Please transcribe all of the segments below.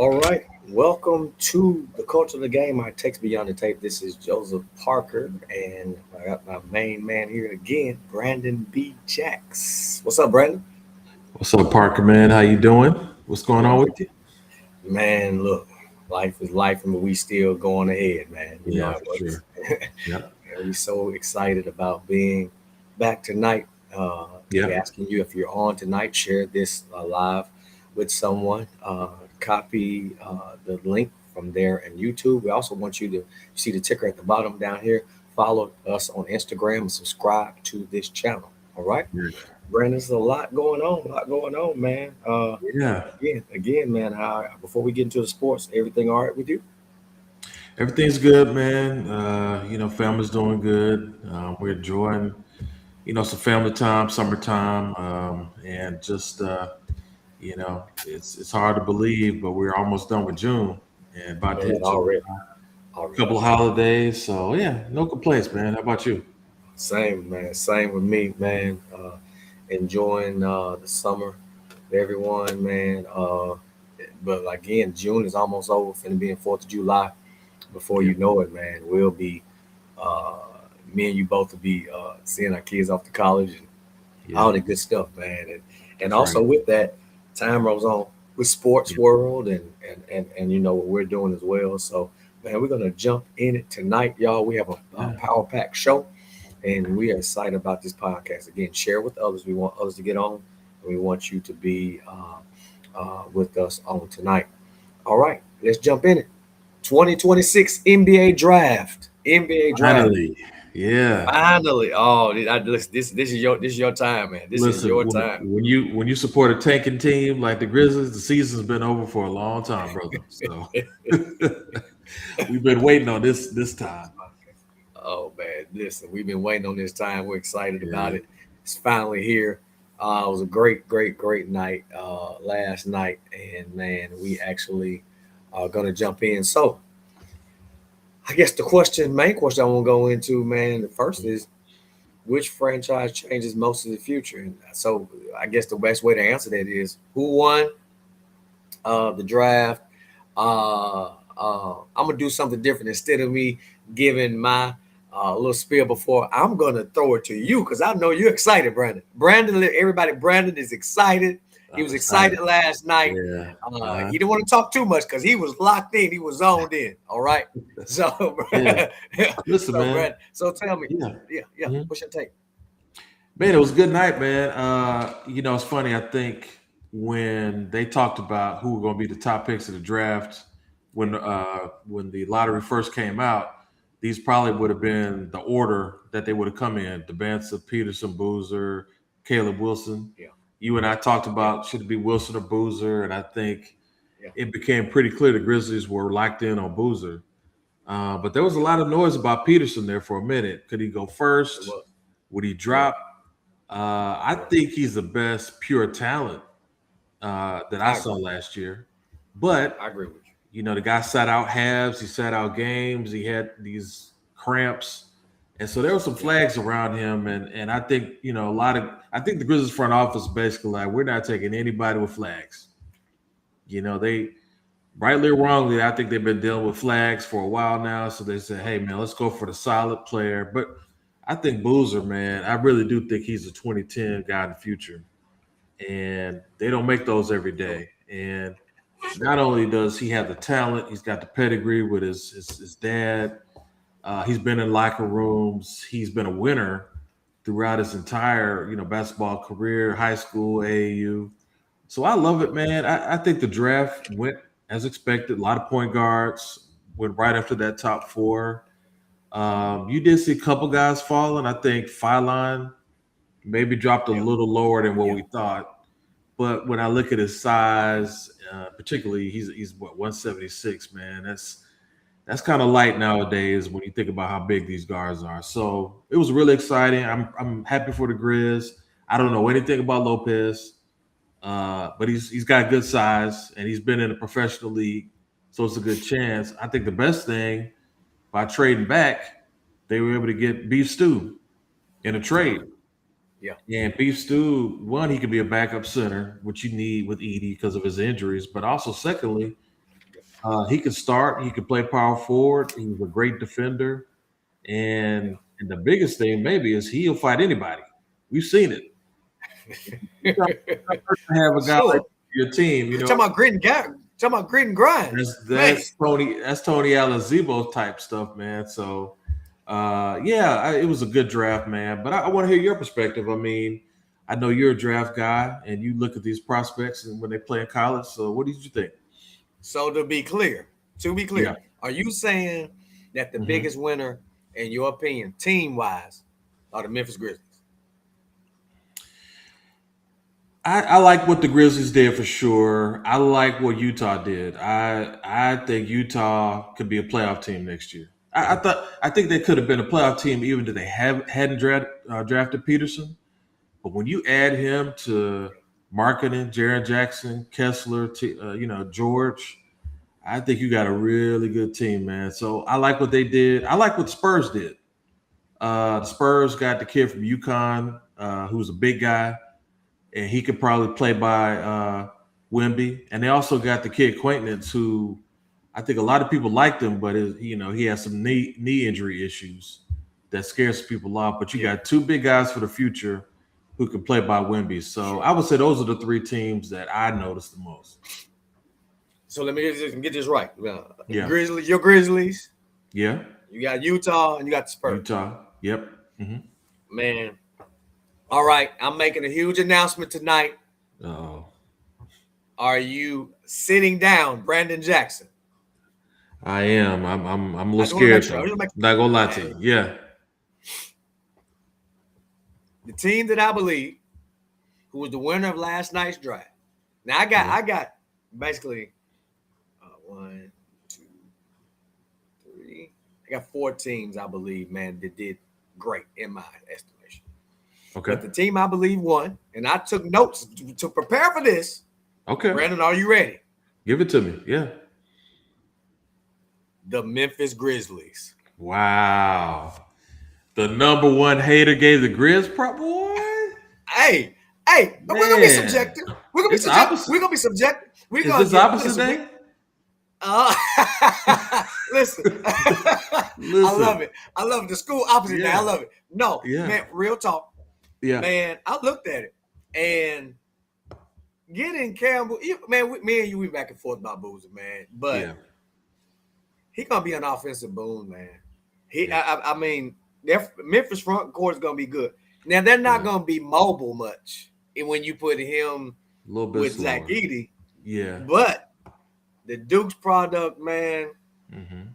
All right, welcome to the culture of the game. I text beyond the tape. This is Joseph Parker, and I got my main man here again, Brandon B. Jacks. What's up, Brandon? What's up, Parker, man? How you doing? What's going on Doing, with you? man. Look, life is life, and we still going ahead, man. You know Yeah, how it for works. sure. Yep. And we so excited about being back tonight. We're Yep. asking you if you're on tonight, share this live with someone. Copy the link from there and YouTube. We also want you to see the ticker at the bottom down here. Follow us on Instagram and subscribe to this channel. All right, Yeah. Brandon, there's a lot going on, man. Yeah. Again, man. Before we get into the sports, everything all right with you? Everything's good, man. Family's doing good. We're enjoying, some family time, summertime, and just, it's hard to believe, but we're almost done with June and about to Man, hit July. already. Couple of holidays, so yeah, no complaints, man. How about you? Same, man. Same with me, man. Enjoying the summer with everyone, man. But again, June is almost over. Finna be in 4th of July. Before Yeah. you know it, man, we'll be, uh, me and you both will be seeing our kids off to college and all Yeah. the good stuff, man. And That's right. also with that, time rolls on with sports Yeah. world and you know what we're doing as well. So, man, we're gonna jump in it tonight, y'all. We have a Yeah. power pack show. And we are excited about this podcast. Again, share with others. We want others to get on, and we want you to be with us on tonight. All right, let's jump in it. 2026 NBA draft. NBA draft. Finally. Yeah. Finally. Oh, listen, this is your time, man. This is Listen, your when, time. when you when you support a tanking team like the Grizzlies, the season's been over for a long time, brother. So we've been waiting on this time. Oh man, listen, we've been waiting on this time. We're excited about Yeah, it. It's finally here. It was a great night last night, and man, we actually are gonna jump in. So, I guess main question I want to go into, man, the first is which franchise changes most of the future, and so I guess the best way to answer that is who won the draft. I'm gonna do something different instead of me giving my little spiel before. I'm gonna throw it to you because I know you're excited, Brandon. Brandon is excited. He I'm was excited. excited last night. Yeah. He didn't want to talk too much because he was locked in. He was zoned in. All right. So, Yeah. Listen, so man. Brandon. So tell me, Yeah. yeah. Mhm. What's your take? Man, it was a good night, man. It's funny. I think when they talked about who were going to be the top picks of the draft, when the lottery first came out, these probably would have been the order that they would have come in: Debanza, Peterson, Boozer, Caleb Wilson. Yeah, You and I talked yeah, about should it be Wilson or Boozer, and I think yeah. it became pretty clear the Grizzlies were locked in on Boozer. But there was a lot of noise about Peterson there for a minute. Could he go It first? was. Would he Yeah, drop? I yeah. think he's the best pure talent that I I saw agree. last year. But I agree with you. the guy sat out halves, he sat out games, he had these cramps, and so there were some Yeah, flags around him. And I think I think the Grizzlies front office basically like we're not taking anybody with flags. They rightly or wrongly, I think they've been dealing with flags for a while now. So they said, hey man, let's go for the solid player. But I think Boozer, man, I really do think he's a 2010 guy in the future and they don't make those every sure, day. And sure. not only does he have the talent, he's got the pedigree with his dad. He's been in locker rooms. He's been a winner throughout his entire basketball career, high school, AAU. So I love it, man. I think the draft went as expected. A lot of point guards went right after that top four. You did see a couple guys falling. I think Phylon maybe dropped a Yeah, little lower than what yeah. we thought. But when I look at his size, particularly he's what 176, man. That's kind of light nowadays when you think about how big these guards are. So it was really exciting. I'm happy for the Grizz. I don't know anything about Lopez, but he's got good size and he's been in a professional league, so it's a good chance. I think the best thing by trading back, they were able to get Beef Stew in a Uh-huh. trade. Yeah, And Beef Stew, one, he could be a backup center, which you need with Edie because of his injuries. But also, secondly, He could start. He could play power forward. He was a great defender. And the biggest thing maybe is he'll fight anybody. We've seen it. You have a guy like your team, you know. Talking about grit and grind. Talking about grit and grind. That's Tony Alazibo type stuff, man. So it was a good draft, man. But I want to hear your perspective. I mean, I know you're a draft guy and you look at these prospects and when they play in college. So what did you think? So to be clear, are you saying that the biggest winner, in your opinion, team-wise, are the Memphis Grizzlies? I like what the Grizzlies did for sure. I like what Utah did. I think Utah could be a playoff team next year. I think they could have been a playoff team even if they hadn't drafted Peterson. But when you add him to Marketing, Jaren Jackson, Kessler, George, I think you got a really good team, man. So I like what they did. I like what the Spurs did. The Spurs got the kid from UConn, who's a big guy. And he could probably play by Wemby. And they also got the kid Quaintance, who I think a lot of people liked him, but he has some knee injury issues that scares people off. But you got two big guys for the future who can play by Wemby. So I would say those are the three teams that I noticed the most. So let me get this right. Grizzlies, your Grizzlies. Yeah. You got Utah and you got the Spurs. Utah. Yep. Mm-hmm. Man. All right, I'm making a huge announcement tonight. Oh. Are you sitting down, Brandon Jackson? I am. I'm a little scared. Not gonna lie to you. Yeah. The team that I believe, who was the winner of last night's draft. Now I got basically 1, 2, 3. I got 4 teams I believe, man, that did great in my estimation. Okay. But the team I believe won, and I took notes to prepare for this. Okay. Brandon, are you ready? Give it to me. Yeah. The Memphis Grizzlies. Wow. The number one hater gave the Grizz prop, boy. Hey, we're gonna be subjective. We're gonna be subjective. We're gonna be subjective. Is this opposite day? Listen. I love it. The school opposite day. I love it. No, man, real talk. Yeah, man, I looked at it and getting Campbell, man, me and you, we back and forth about Boozer, man. But he gonna be an offensive boom, man. I mean, their Memphis front court is gonna be good. Now they're not gonna be mobile much when you put him a little bit with slower. Zach Edey. Yeah, but the Duke's product, man. Mm-hmm.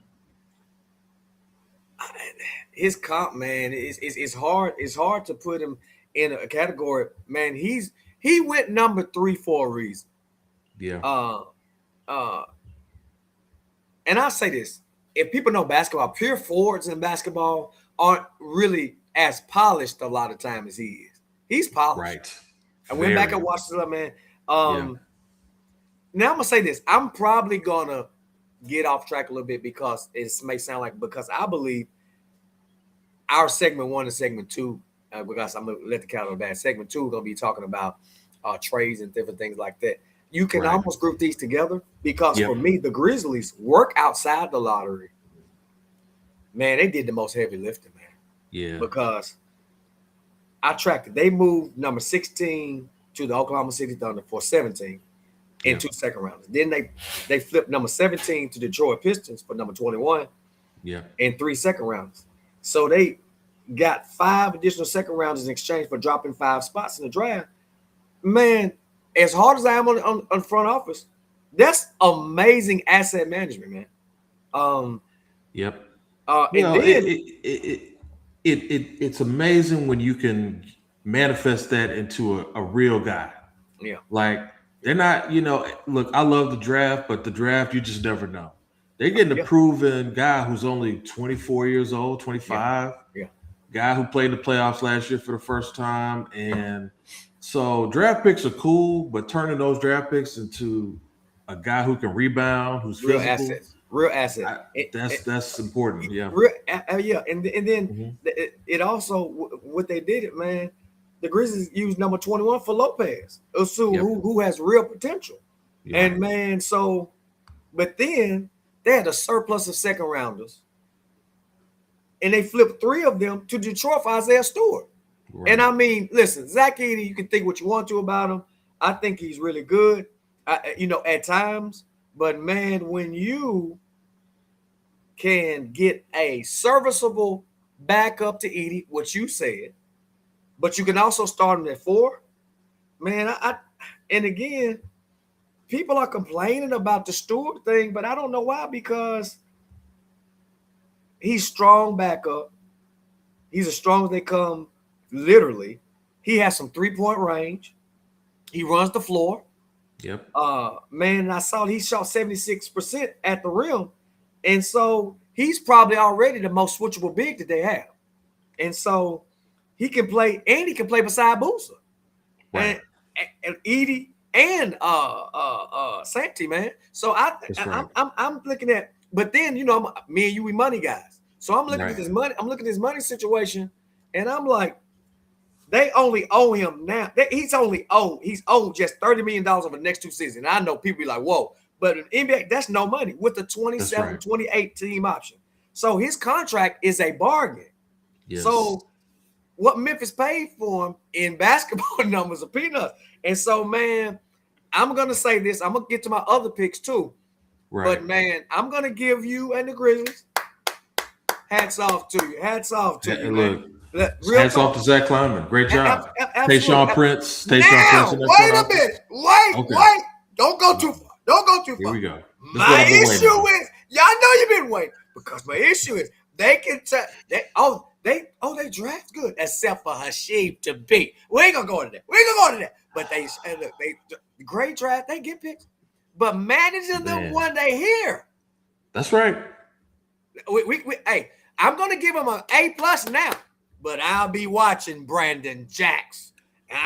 His comp, man, it's hard. It's hard to put him in a category, man. He went number 3 for a reason. Yeah. And I'll say this: if people know basketball, pure forwards in basketball aren't really as polished a lot of time as he is. He's polished. Right. I went back and watched it, man. Now I'm gonna say this: I'm probably gonna get off track a little bit because it may sound like I believe our segment 1 and segment 2, because I'm gonna let the cat on the bad. Segment 2 gonna be talking about trades and different things like that. You can almost group these together because for me, the Grizzlies work outside the lottery. Man, they did the most heavy lifting, man. Yeah. Because I tracked it. They moved number 16 to the Oklahoma City Thunder for 17 in 2 second rounds. Then they flipped number 17 to Detroit Pistons for number 21 in 3 second rounds. So they got 5 additional second rounds in exchange for dropping 5 spots in the draft. Man, as hard as I am on front office, that's amazing asset management, man. It's amazing when you can manifest that into a real guy. Yeah. Like they're not, look, I love the draft, but the draft, you just never know. They're getting a proven guy who's only 24 years old, 25. Yeah. Guy who played in the playoffs last year for the first time. And so draft picks are cool, but turning those draft picks into a guy who can rebound, who's real physical. Real asset. That's important. Yeah. And then it also, what they did it, man, the Grizzlies used number 21 for Lopez, who has real potential. Yeah. And man, so But then they had a surplus of second rounders, and they flipped 3 of them to Detroit for Isaiah Stewart. Right. And I mean, listen, Zach Edey, you can think what you want to about him. I think he's really good, at times. But man, when you can get a serviceable backup to Edey, what you said, but you can also start him at 4, man. And again, people are complaining about the Stewart thing, but I don't know why, because he's strong backup. He's as strong as they come, literally. He has some 3-point range. He runs the floor. Yep. Man, I saw he shot 76% at the rim. And so he's probably already the most switchable big that they have. And so he can play, and he can play beside Boozer. Right. And Edey and Santi, man. So I'm looking at, but then me and you, we money guys. So I'm looking at this money. I'm looking at this money situation, and I'm like, they only owe him now. He's owed just $30 million over the next 2 seasons. And I know people be like, whoa, but in NBA, that's no money with the 27, 28 team option. So his contract is a bargain. Yes. So what Memphis paid for him in basketball numbers are peanuts. And so, man, I'm going to say this. I'm going to get to my other picks too. Right. But, man, I'm going to give you and the Grizzlies hats off to you. Hats off to you, man. Hats off to Zach Kleiman. Great job. Tayshaun Prince. Wait a minute. Wait. Don't go too far. Here we go. My issue is, y'all know you've been waiting, because my issue is they can tell they draft good, except for Hasheem to be. We ain't gonna go into that. But they great draft, they get picks. But managing them one day here. That's right. Hey, I'm gonna give him an A+ now, but I'll be watching Brandon Jacks. Look,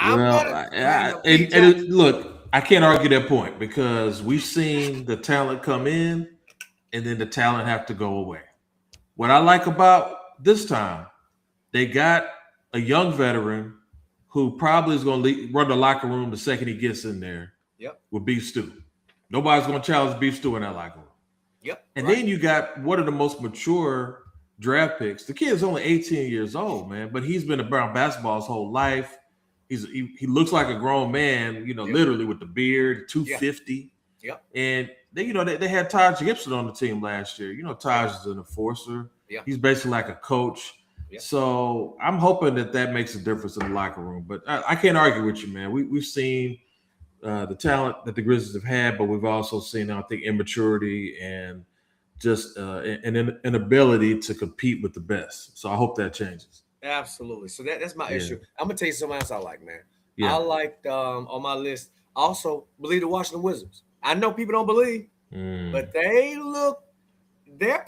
I can't argue that point, because we've seen the talent come in and then the talent have to go away. What I like about this time, they got a young veteran who probably is going to run the locker room the second he gets in there. Yep. With Beef Stew. Nobody's going to challenge Beef Stew in that locker room. Yep. And then you got one of the most mature draft picks. The kid's only 18 years old, man, but he's been around basketball his whole life. He looks like a grown man, literally with the beard, 250. Yep. And they had Taj Gibson on the team last year. Taj is an enforcer. Yeah. He's basically like a coach. Yeah. So I'm hoping that makes a difference in the locker room. But I can't argue with you, man. We've seen the talent that the Grizzlies have had, but we've also seen, I think, immaturity and just an inability to compete with the best. So I hope that changes. Absolutely. So that's my issue. I'm gonna tell you something else I like, man. Yeah. I liked on my list also believe the Washington Wizards. I know people don't believe, but they're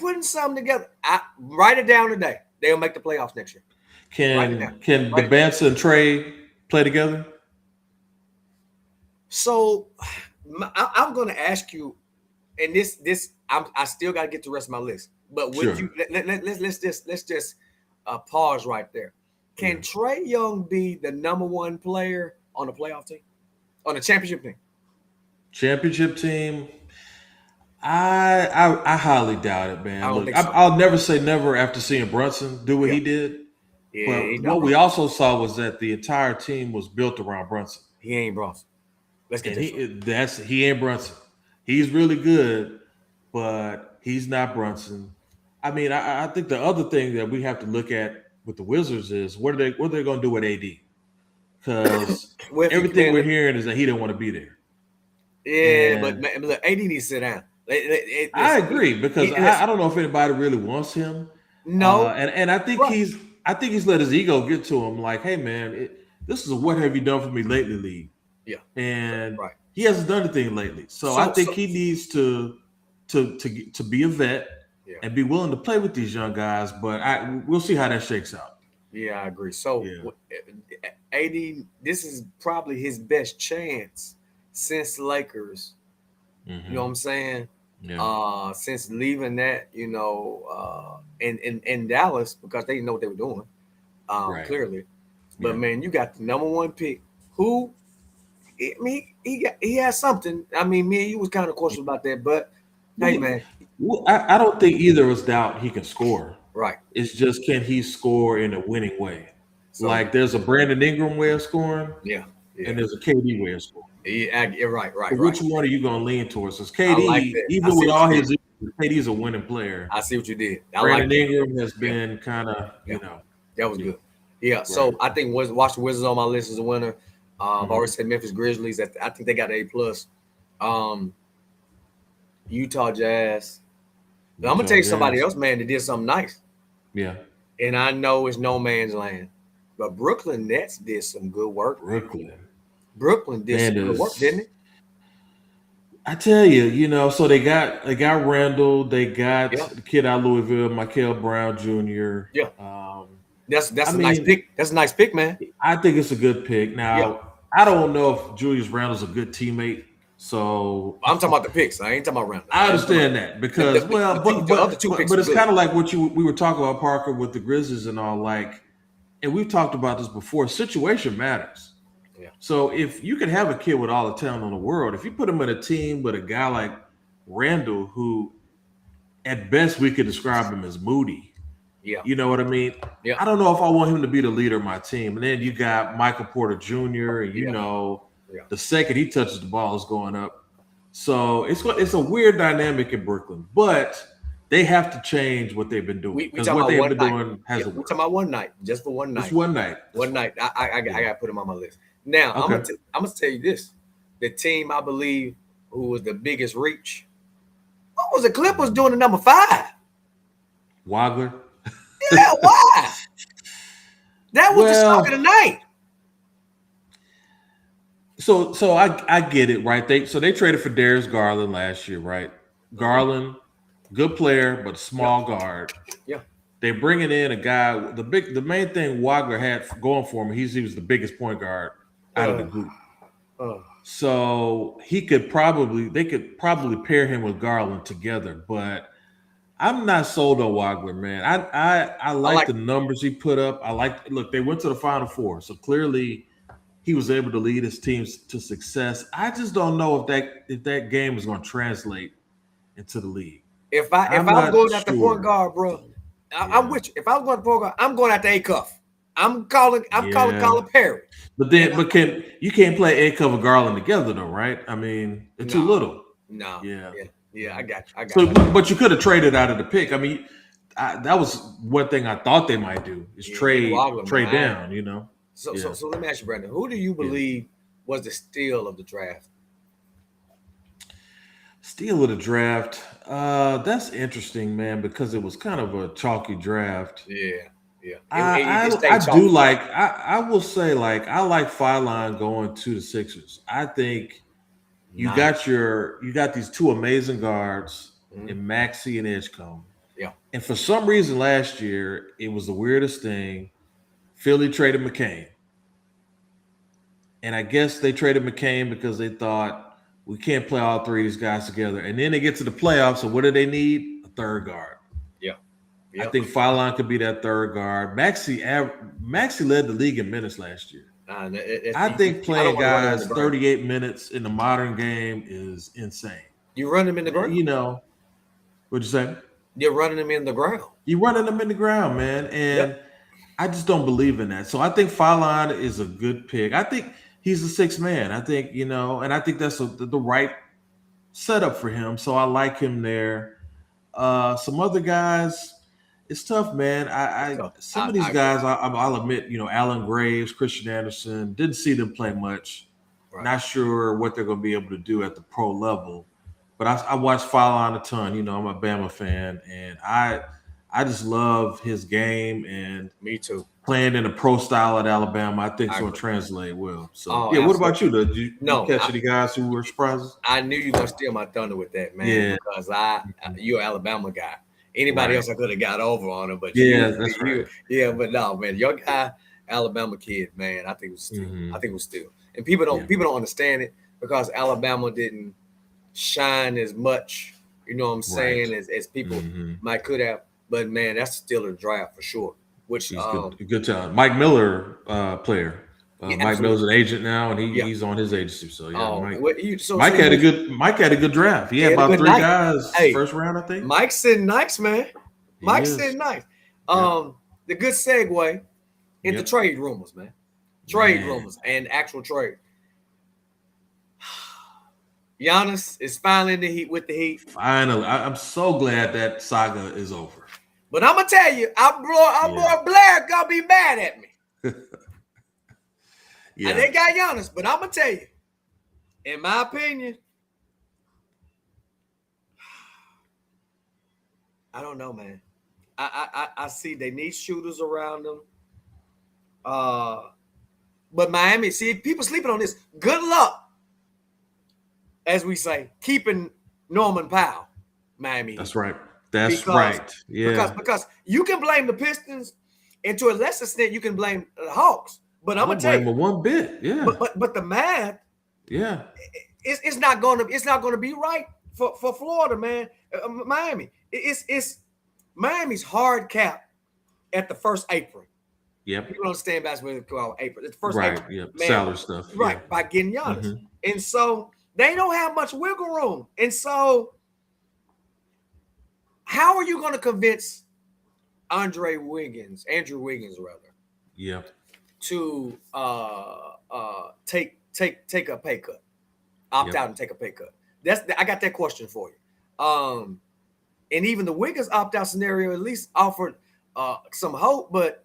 putting something together. Write it down today. They'll make the playoffs next year. Can the Bansa and Trey play together? So I'm going to ask you, and this I still got to get the rest of my list. But would you let's just pause right there. Can Trae Young be the number 1 player on the playoff team, on the championship team? Championship team, I highly doubt it, man. I'll never say never after seeing Brunson do what he did. Yeah, but what we also saw was that the entire team was built around Brunson. He ain't Brunson. Let's get he ain't Brunson. He's really good, but he's not Brunson. I mean, I think the other thing that we have to look at with the Wizards is what are they going to do with AD? Because everything we're hearing is that he didn't want to be there. Yeah, but look, AD needs to sit down. I agree, because I don't know if anybody really wants him. No, and I think he's let his ego get to him. Like, hey man, this is a what have you done for me lately league. Yeah, and he hasn't done anything lately. So I think he needs to be a vet and be willing to play with these young guys. But we'll see how that shakes out. Yeah, I agree. So AD, this is probably his best chance since the Lakers. Mm-hmm. You know what I'm saying? Yeah. Since leaving that, in Dallas, because they didn't know what they were doing, clearly. But man, you got the number 1 pick. Who? I mean, he has something. I mean, me and you was kind of cautious about that, but Hey, man. I don't think either of us doubt he can score. Right. It's just, can he score in a winning way? So, Like, there's a Brandon Ingram way of scoring, yeah. and there's a KD way of scoring. Yeah, right. So which one are you going to lean towards? Because I like KD, that. even with all his issues, KD's a winning player. I see what you did. I Brandon like Ingram has been kind of, that was good. Yeah. So I think Washington Wizards on my list as a winner. I've already said Memphis Grizzlies. I think they got an A+. Utah Jazz. But I'm gonna tell you somebody else, man, that did something nice. Yeah. And I know it's no man's land, but Brooklyn Nets did some good work. Brooklyn did some good work, didn't it? I tell you, so they got Randall, they got the kid out of Louisville, Michael Brown Jr. Yeah. That's a nice pick. That's a nice pick, man. I think it's a good pick. Now, I don't know if Julius Randle's a good teammate. So I'm talking about the picks. I ain't talking about Randle. I understand that because but it's kind of like what we were talking about, Parker, with the Grizzlies and all, like, and we've talked about this before. Situation matters. Yeah. So if you can have a kid with all the talent in the world, if you put him in a team with a guy like Randle, who at best we could describe him as moody. Yeah. You know what I mean? Yeah. I don't know if I want him to be the leader of my team. And then you got Michael Porter Jr. and the second he touches the ball is going up. So it's a weird dynamic in Brooklyn, but they have to change what they've been doing. Because what they've been doing hasn't worked. We're talking about one night, just for one night. Just one night. One night. I got to put him on my list. Now, I'm gonna tell you this. The team, I believe, who was the biggest reach, what was the Clippers doing at number 5? Wagler? Yeah, why? That was the stock of the night. So I get it, right? They traded for Darius Garland last year, right? Garland, good player, but small guard. Yeah. They're bringing in a guy. The main thing Wagner had going for him, he was the biggest point guard out of the group. So they could probably pair him with Garland together, but I'm not sold on Wagner, man. I like the numbers he put up. Look, they went to the Final Four, so clearly he was able to lead his teams to success. I just don't know if that game is going to translate into the league. If I was going after point guard, bro, I'm with you. If I was going to point guard, I'm going after A-Cuff. I'm calling Colin Perry. But you can't play A-Cuff and Garland together though, right? I mean, they're too little. No. Yeah, I got you. So, but you could have traded out of the pick. I mean, that was one thing I thought they might do is trade down. So let me ask you, Brandon, who do you believe was the steal of the draft? Steal of the draft? That's interesting, man, because it was kind of a chalky draft. Yeah. I do like. I will say, like, I like Filine going to the Sixers. I think you got these two amazing guards in Maxey and Edgecombe. Yeah. And for some reason last year, it was the weirdest thing. Philly traded McCain. And I guess they traded McCain because they thought we can't play all three of these guys together. And then they get to the playoffs, so what do they need? A third guard. Yeah. I think Filine could be that third guard. Maxey led the league in minutes last year. I think playing guys 38 minutes in the modern game is insane. You run them in the ground. What'd you say? You're running them in the ground. You're running them in the ground, man. And I just don't believe in that. So I think Filine is a good pick. I think he's a sixth man. I think, and I think that's the right setup for him. So I like him there. Some other guys, it's tough, man. Some of these guys, I'll admit, Alan Graves, Christian Anderson, didn't see them play much. Right. Not sure what they're going to be able to do at the pro level. But I watch Filine a ton. I'm a Bama fan, and I just love his game. And me too. Playing in a pro style at Alabama, I think it's going to translate well. So, what about you? Did you catch any guys who were surprises? I knew you were going to steal my thunder with that, man. Yeah. Because you're an Alabama guy. Anybody else I could have got over on him, but that's right. But no, man, your guy, Alabama kid, man, I think it was still. I think it was still. And people don't understand it because Alabama didn't shine as much, what I'm saying, as people might could have. But man, that's still a draft for sure. Which good talent. Mike Miller player. Yeah, Mike knows an agent now, and Yeah. he's on his agency. So yeah, Mike. Mike Had a good draft. He had a about good 3 night. guys Hey, first round, I think. Mike's sitting nice, man. Mike's sitting nice. The good segue into trade rumors, man. Trade rumors and actual trade. Giannis is finally in the Heat with the Heat. Finally, I'm so glad that saga is over. But I'm gonna tell you, our boy Blair gonna be mad at me. Yeah, and they got Giannis, but I'm gonna tell you, in my opinion, I don't know, man. I see they need shooters around them. But Miami, see, people sleeping on this. Good luck, as we say, keeping Norman Powell, Miami. That's right. Yeah. Because you can blame the Pistons, and to a lesser extent, you can blame the Hawks. But I'm gonna tell you, one bit, yeah. But the math, yeah, it's not gonna be right for Florida, man. Miami, it's Miami's hard cap at the first apron. Yep. People don't understand basketball apron. It's the first right. apron. Yep. Salary stuff. Right. Yeah. By getting Giannis. And so they don't have much wiggle room. And so how are you going to convince Andrew Wiggins rather? Yeah. To take a pay cut. Opt out and take a pay cut. I got that question for you. And even the Wiggins opt-out scenario at least offered some hope, but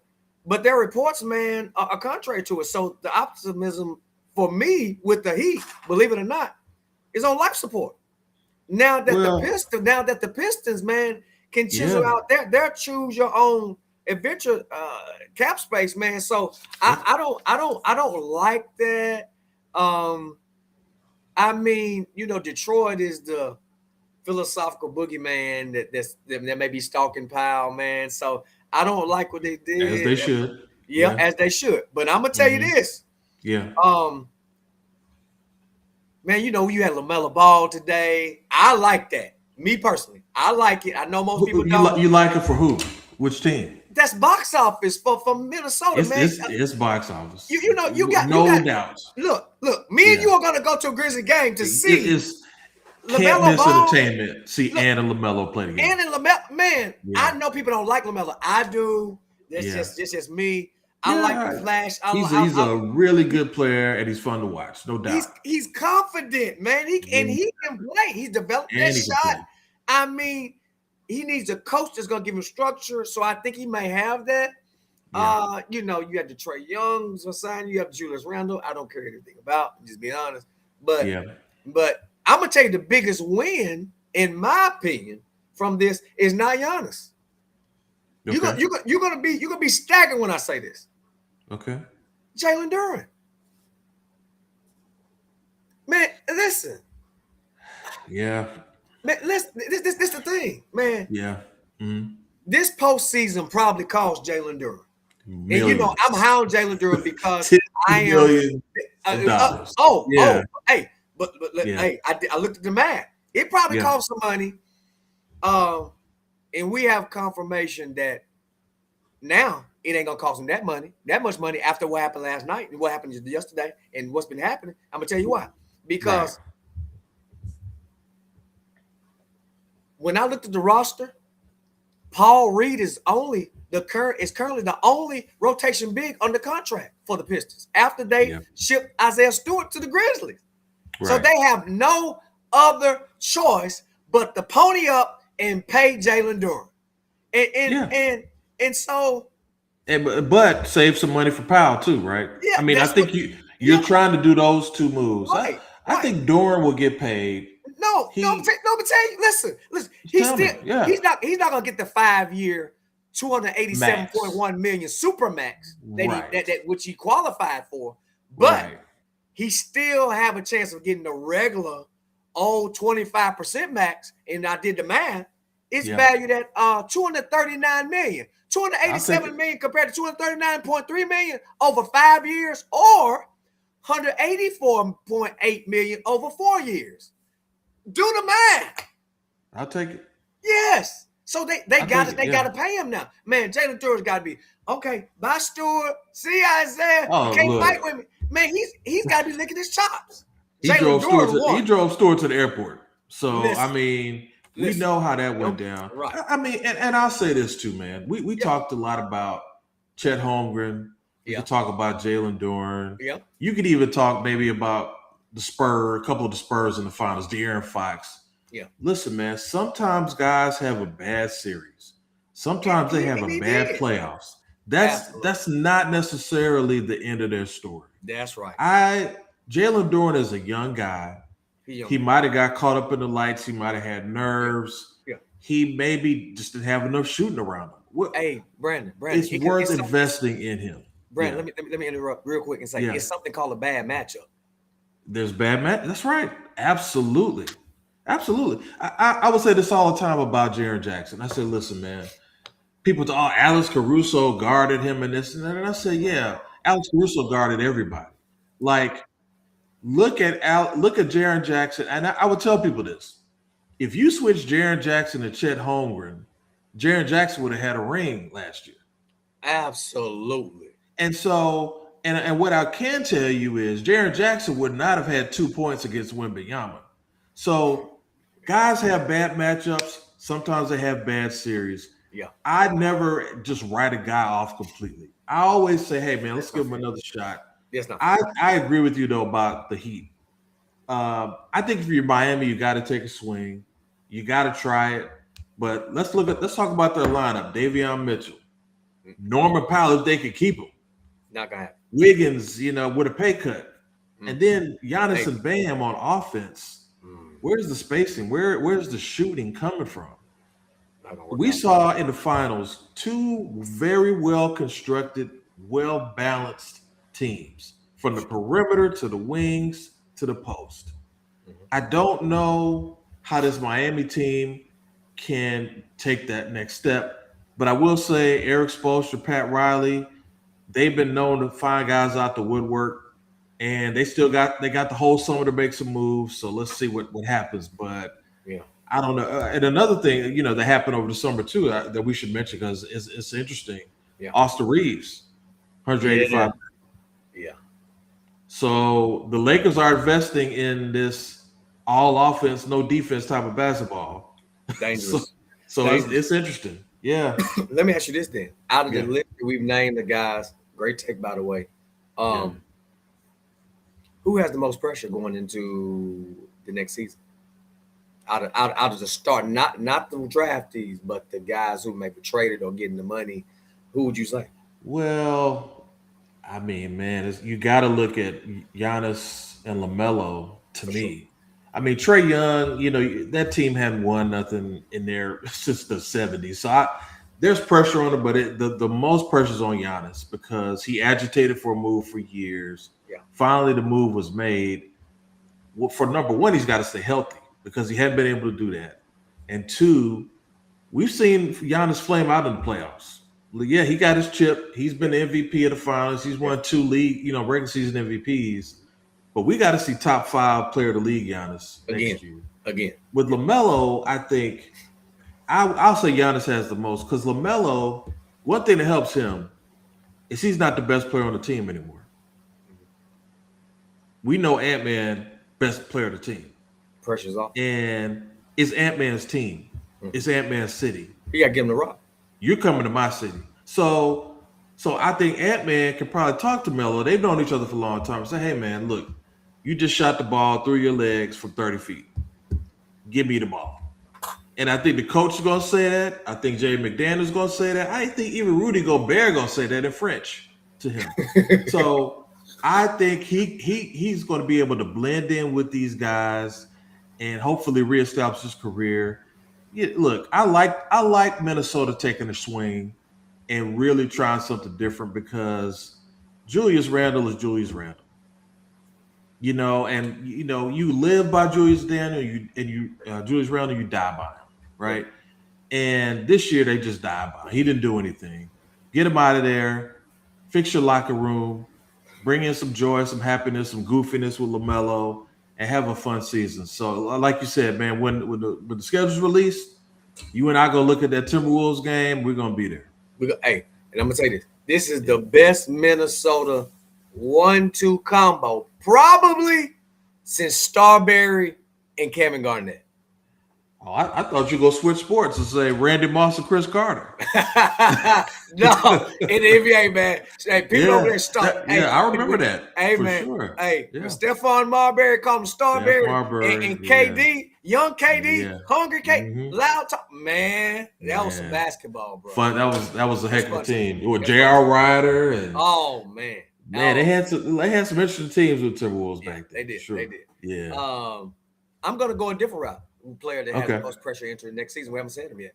their reports, man, are contrary to it. So the optimism for me with the Heat, believe it or not, is on life support. Now that the Pistons, man, can chisel out their choose your own adventure cap space, man. So I don't like that. I mean, Detroit is the philosophical boogeyman that may be stalking Powell, man. So I don't like what they did. As they should. Yeah, as they should. But I'm gonna tell you this. Yeah. Man, you had LaMelo Ball today. I like that. Me personally, I like it. I know most people don't. You like it for who? Which team? That's box office for Minnesota, man. It's box office. You got no doubt. Look. Me and you are gonna go to a Grizzly game to see. It is can't miss entertainment. See Ann and LaMelo play together. Ann and LaMelo, man. Yeah. I know people don't like LaMelo. I do. That's just me. I like the flash. He's a really good player, and he's fun to watch, no doubt. He's confident, man. He can play. He's developed that shot. I mean, he needs a coach that's gonna give him structure. So I think he may have that. Yeah. You have the Trae Youngs assigned. You have Julius Randle. I don't care anything about. Just being honest. But I'm gonna tell you the biggest win, in my opinion, from this is not Giannis. Okay. You're gonna be staggered when I say this. Okay. Jalen Duren. Man, listen. Yeah. Man, listen. This the thing, man. Yeah. Mm-hmm. This postseason probably cost Jalen Duren. Millions. And I'm hound Jalen Duren because I am. Hey. But hey, I looked at the math. It probably cost some money. And we have confirmation that now it ain't gonna cost him that much money after what happened last night and what happened yesterday and what's been happening. I'm gonna tell you why. Because when I looked at the roster, Paul Reed is currently the only rotation big under contract for the Pistons after they shipped Isaiah Stewart to the Grizzlies. Right. So they have no other choice but to pony up and pay Jalen Duren. And so but save some money for Powell too, right? Yeah, I mean, I think you're trying to do those two moves. Right, I think Duren will get paid. No, but tell you, listen. He's not gonna get the 5-year, $287.1 million supermax that which he qualified for, but he still have a chance of getting the regular old 25% max. And I did the math. It's valued at $239 million. $287 million compared to $239.3 million over 5 years, or $184.8 million over 4 years. Do the math. I'll take it. Yes. So they got to pay him now. Man, Jalen Duren's got to be okay. Bye, Stewart. See Isaiah. Oh, you can't look. fight with me, man. He's got to be licking his chops. He drove Stewart to the airport. So I mean, we know how that went down. Right. I mean, and I'll say this too, man. We talked a lot about Chet Holmgren. You could talk about Jalen Duren. Yeah. You could even talk maybe about a couple of the Spurs in the finals, De'Aaron Fox. Yeah. Listen, man, sometimes guys have a bad series. Sometimes they have a bad playoffs. That's not necessarily the end of their story. That's right. Jalen Duren is a young guy. He might have got caught up in the lights. He might have had nerves. Yeah. He maybe just didn't have enough shooting around him. Hey, Brandon, it's worth investing in him. Brandon, let me interrupt real quick and say it's something called a bad matchup. There's bad match. That's right. Absolutely. I would say this all the time about Jaren Jackson. I said, listen, man, people thought, Alex Caruso guarded him and this and that. And I said, yeah, Alex Caruso guarded everybody. Like, look at Jaren Jackson. And I would tell people this. If you switch Jaren Jackson to Chet Holmgren, Jaren Jackson would have had a ring last year. Absolutely. And so, and what I can tell you is Jaren Jackson would not have had 2 points against Wembanyama. So guys have bad matchups. Sometimes they have bad series. Yeah. I never just write a guy off completely. I always say, hey, man, let's give him another shot. I agree with you, though, about the Heat. I think if you're Miami, you got to take a swing. You got to try it. But let's talk about their lineup. Davion Mitchell. Norman Powell, if they could keep him. Not going to happen. Wiggins, with a pay cut. And then Giannis and Bam on offense. Where's the spacing? Where's the shooting coming from? We saw in the finals 2 very well-constructed, well-balanced teams from the perimeter to the wings to the post. I don't know how this Miami team can take that next step, but I will say Eric Spoelstra, Pat Riley, they've been known to find guys out the woodwork. And they got the whole summer to make some moves. So let's see what happens. But I don't know. And another thing, that happened over the summer too that we should mention because it's interesting. Yeah. Austin Reeves, 185. Yeah. So the Lakers are investing in this all offense, no defense type of basketball. Dangerous. so it's interesting. Yeah. Let me ask you this then. Out of the list we've named the guys, great take by the way. Who has the most pressure going into the next season? Out of the start, not the draftees, but the guys who may be traded or getting the money. Who would you say? Well, I mean, man, you got to look at Giannis and LaMelo to me. Sure. I mean, Trae Young, that team hadn't won nothing in there since the 70s. So there's pressure on him, but the most pressure is on Giannis because he agitated for a move for years. Yeah. Finally, the move was made. Well, for number one, he's got to stay healthy because he hadn't been able to do that. And 2, we've seen Giannis flame out in the playoffs. Yeah, he got his chip. He's been the MVP of the finals. He's won 2 league, regular season MVPs. But we got to see top 5 player of the league Giannis next year. Again. With LaMelo, I think I'll say Giannis has the most because LaMelo, one thing that helps him is he's not the best player on the team anymore. We know Ant-Man, best player of the team. Pressure's off. And it's Ant-Man's team. It's Ant-Man's city. You got to give him the rock. You're coming to my city. So I think Ant-Man can probably talk to Melo. They've known each other for a long time. Say, hey, man, look, you just shot the ball through your legs from 30 feet. Give me the ball. And I think the coach is going to say that. I think Jay McDaniels is going to say that. I think even Rudy Gobert is going to say that in French to him. So I think he's going to be able to blend in with these guys and hopefully reestablish his career. Yeah, look, I like Minnesota taking a swing and really trying something different because Julius Randle is Julius Randle. You live by Julius Randle, Julius Randle, you die by him, right? And this year they just died by him. He didn't do anything. Get him out of there, fix your locker room, bring in some joy, some happiness, some goofiness with LaMelo, and have a fun season. So, like you said, man, when the schedule's released, You and I go look at that Timberwolves game. We're gonna be there. Hey, and I'm gonna say this: this is the best Minnesota 1-2 combo probably since Starberry and Kevin Garnett. Oh, I thought you go switch sports and say Randy Moss and Chris Carter. No, in the NBA, man. Hey, people over there start. I remember that. Hey, for man. Sure. Hey, when Stephon Marbury called him Starberry and KD, young KD, hungry KD, loud talk. Man, that was some basketball, bro. Fun. That was a heck of a team. With J.R. Ryder and they had some interesting teams with Timberwolves back then. They did. Sure. They did. Yeah. I'm gonna go a different route. Player that has the most pressure entering next season. We haven't said him yet.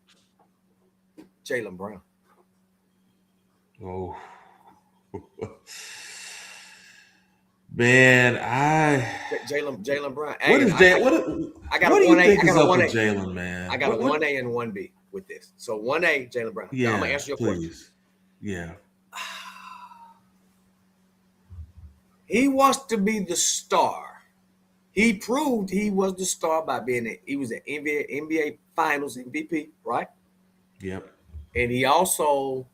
Jaylen Brown. Oh, man, Jaylen Brown. What is Jay? I got a 1A. I got a 1A. Jaylen, man. I got a 1A and 1B with this. So 1A, Jaylen Brown. Yeah, I'm gonna answer your question. Yeah. He wants to be the star. He proved he was the star by he was an NBA Finals MVP, right? Yep. And he also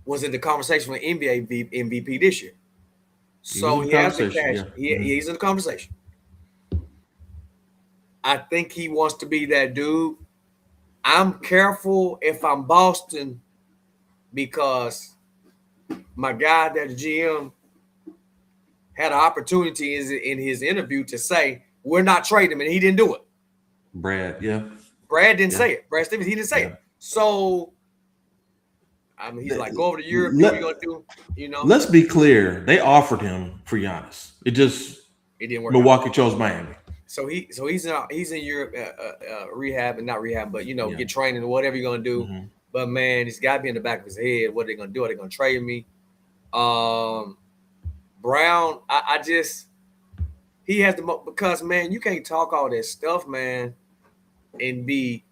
was in the conversation for NBA MVP this year. So he has the cash. Yeah. He's in the conversation. I think he wants to be that dude. I'm careful if I'm Boston because my guy, that GM, had an opportunity in his interview to say, we're not trading him, and he didn't do it. Brad didn't say it. Brad Stevens, he didn't say it. So, I mean, he's like, go over to Europe, what are you going to do? Let's be clear. They offered him for Giannis. It didn't work. Milwaukee chose Miami. So he's in Europe rehab, and not rehab, but, get training or whatever you're going to do. Mm-hmm. But, man, it's got to be in the back of his head. What are they going to do? Are they going to trade me? Brown, he has because, man, you can't talk all that stuff, man, and be,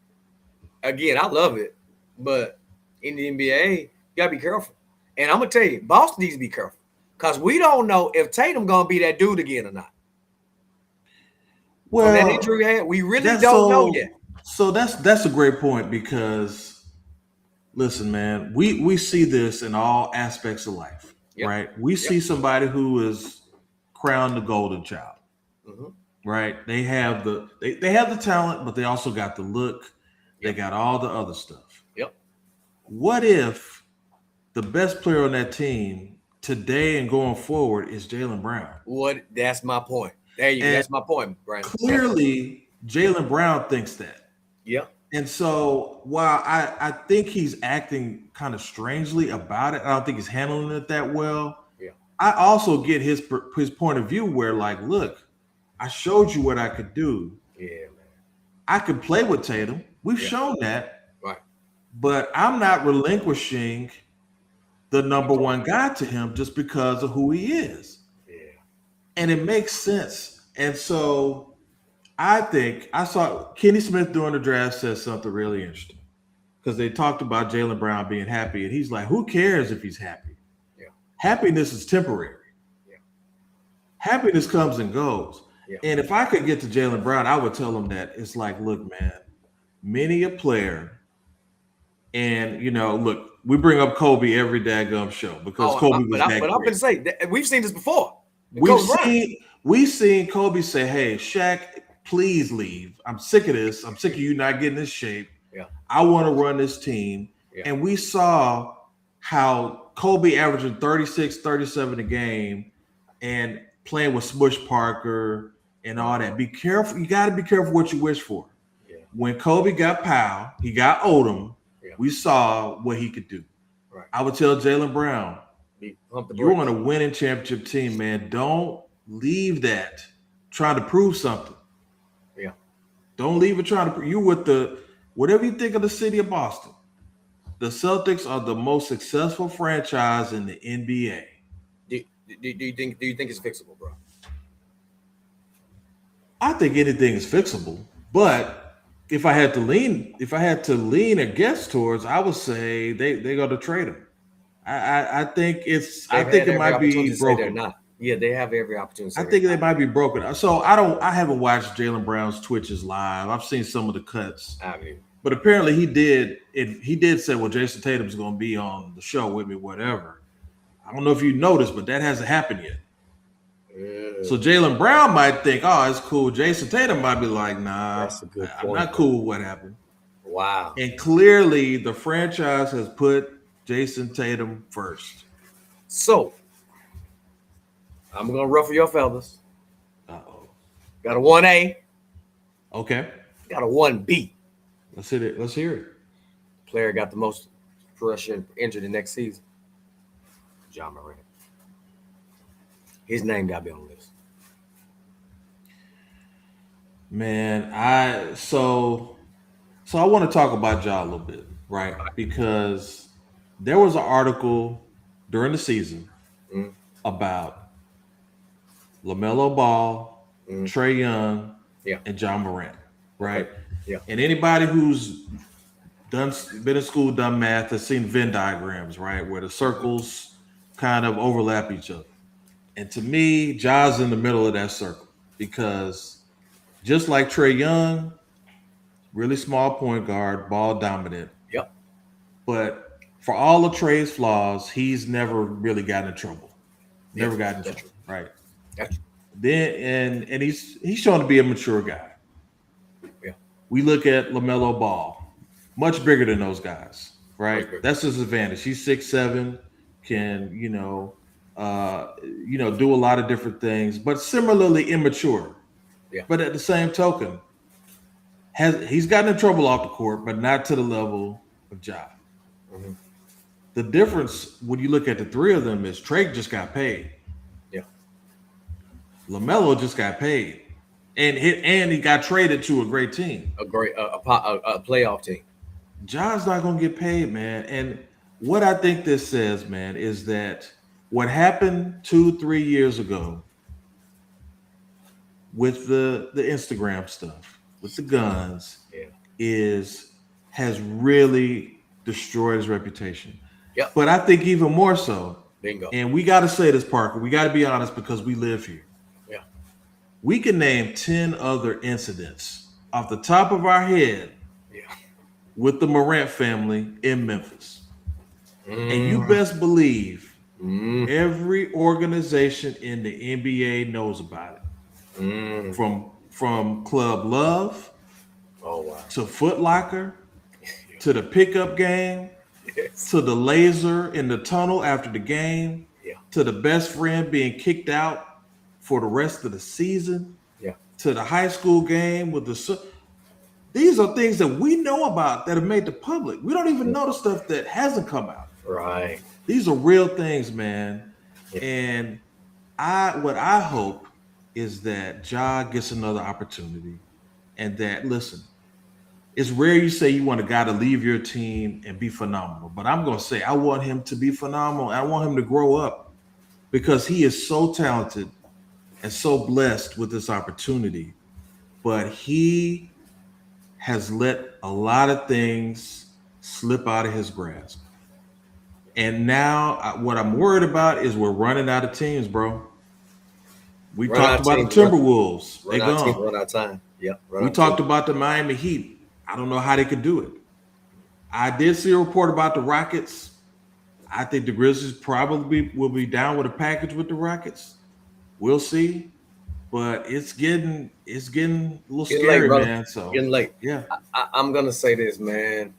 again, I love it, but in the NBA, you got to be careful. And I'm going to tell you, Boston needs to be careful because we don't know if Tatum going to be that dude again or not. Well, that injury we had, we really don't know yet. So that's a great point because, listen, man, we see this in all aspects of life. Yep. Right. We see somebody who is crowned the golden child. Mm-hmm. Right. They have the talent, but they also got the look. Yep. They got all the other stuff. Yep. What if the best player on that team today and going forward is Jaylen Brown? That's my point. There you go. That's my point, Brian. Clearly, Jaylen Brown thinks that. Yeah. And so while I think he's acting kind of strangely about it, I don't think he's handling it that well. Yeah. I also get his point of view where, like, look, I showed you what I could do. Yeah, man. I could play with Tatum. We've shown that. Right. But I'm not relinquishing the number one guy to him just because of who he is. Yeah. And it makes sense. And so I think I saw Kenny Smith during the draft said something really interesting because they talked about Jaylen Brown being happy. And he's like, who cares if he's happy? Yeah. Happiness is temporary. Yeah. Happiness comes and goes. Yeah. And if I could get to Jaylen Brown, I would tell him that it's like, look, man, many a player. And, look, we bring up Kobe every daggum show because Kobe was that great. But I'm going to say, we've seen this before. We've seen Kobe say, hey, Shaq, please leave. I'm sick of this. I'm sick of you not getting in shape. Yeah. I want to run this team. Yeah. And we saw how Kobe averaging 36, 37 a game and playing with Smush Parker and all that. Be careful. You got to be careful what you wish for. Yeah. When Kobe got Powell, he got Odom. Yeah. We saw what he could do. Right. I would tell Jaylen Brown, you're on a winning championship team, man. Don't leave that trying to prove something. Yeah. Don't leave it trying to. You with whatever you think of the city of Boston, the Celtics are the most successful franchise in the NBA. Do you think it's fixable, bro? I think anything is fixable, but if I had to lean or guess towards, I would say they're going to trade him. I think it might be broken. Not. Yeah, they have every opportunity. I think they might be broken. So I haven't watched Jaylen Brown's Twitches live. I've seen some of the cuts. But apparently he did say, well, Jason Tatum's going to be on the show with me, whatever. I don't know if you noticed, but that hasn't happened yet. Yeah. So Jaylen Brown might think, oh, it's cool. Jason Tatum might be like, nah, That's a good point, I'm not cool with what happened. Wow. And clearly the franchise has put Jason Tatum first. So I'm going to ruffle your feathers. Uh-oh. Got a 1A. Okay. Got a 1B. Let's hit it. Let's hear it. Player got the most pressure injured the next season. Ja Morant. His name got to be on the list. Man, so I want to talk about Ja a little bit, right? Because there was an article during the season about LaMelo Ball, Trae Young, and Ja Morant, right? Okay. Yeah. And anybody who's been in school, done math, has seen Venn diagrams, right, where the circles kind of overlap each other. And to me, Ja's in the middle of that circle because just like Trae Young, really small point guard, ball dominant. Yep. But for all of Trae's flaws, he's never really gotten in trouble. Never gotten in trouble, right? That's Then and he's shown to be a mature guy. Yeah. We look at LaMelo Ball, much bigger than those guys, right? That's his advantage. He's 6'7", can do a lot of different things, but similarly immature. Yeah. But at the same token, he's gotten in trouble off the court, but not to the level of Ja. Mm-hmm. The difference when you look at the three of them is Trae just got paid. Yeah. LaMelo just got paid, and he got traded to a great team, a playoff team. Ja's not gonna get paid, man. And what I think this says, man, is that what happened 2-3 years ago with the Instagram stuff, with the guns, has really destroyed his reputation. Yeah. But I think even more so, bingo. And we got to say this, Parker, we got to be honest because we live here. Yeah. We can name 10 other incidents off the top of our head with the Morant family in Memphis. And you best believe every organization in the NBA knows about it. From Club Love to Foot Locker to the pickup game to the laser in the tunnel after the game to the best friend being kicked out for the rest of the season to the high school game with these are things that we know about that have made the public. We don't even know the stuff that hasn't come out. Right. These are real things, man. And what I hope is that Ja gets another opportunity and that, listen, it's rare you say you want a guy to leave your team and be phenomenal, but I'm going to say I want him to be phenomenal. I want him to grow up because he is so talented and so blessed with this opportunity, but he has let a lot of things slip out of his grasp. And now what I'm worried about is we're running out of teams, bro. We talked about the Timberwolves. They're gone. Run out of time. Yeah. We talked about the Miami Heat. I don't know how they could do it. I did see a report about the Rockets. I think the Grizzlies probably will be down with a package with the Rockets. We'll see. But it's getting a little scary, late, man. So getting late. Yeah. I'm gonna say this, man.